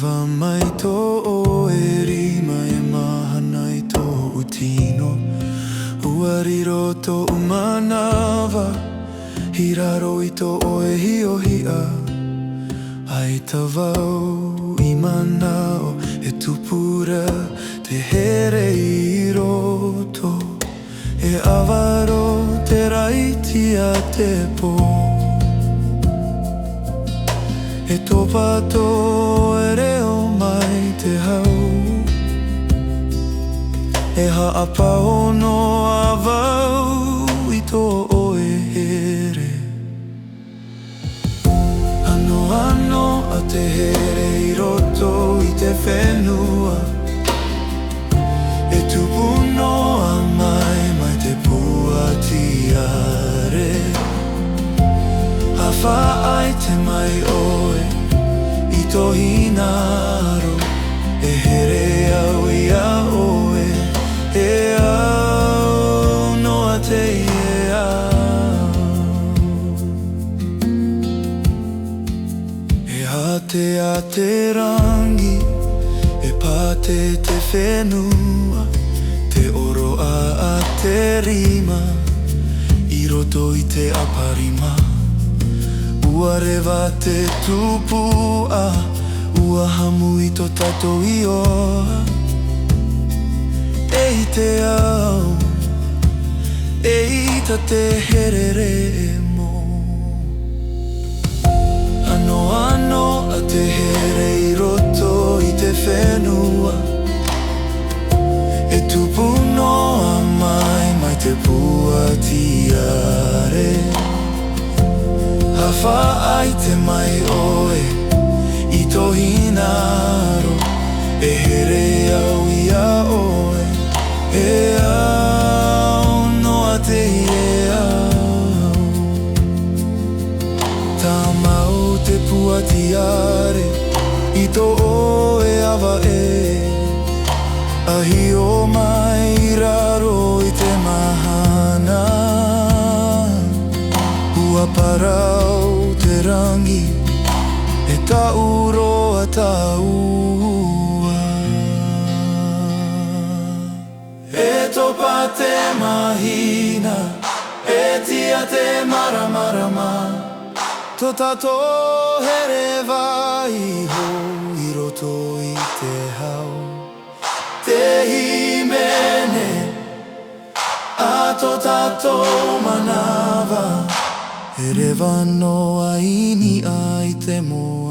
rewa mai tō oeri mai mahana I tō utino. Uariro tō umanawa, hiraro I tō oe hiohia. Ai tawau I manao, e tupura te here I roto. E awaro te raiti a te pō. E tōpato e reo mai te hau. E haapao no a wau I tō oe here. Ano a te here I roto I te whenua. E tupu noa mai te pua tiare. Hawha ai te mai oe I tō hinaro. E here au I a oe. E au noa te e au. E hate a te rangi. E pate te whenua. Te oro a te rima I roto I te aparima. Ua rewa te tupua. Ua hamu I tō tato I oa. E I te au. E I ta te herere mo. Ano a te here I roto I te whenua. E tupu noa mai te pua tiare. Hawha ai te mai oe I tō hinaro. E here au I a oe. E au noa te e au. Tā mau te pua tiare I tō oe awa e. Ahi o mai raro I te mahana. Ua parau te rangi. E tauro a taua. E topa te mahina. E tia te maramarama. Tō tato here vai ho I roto I te hau. Te himene a tō tato manawa. E rewa noa ini ai te moa.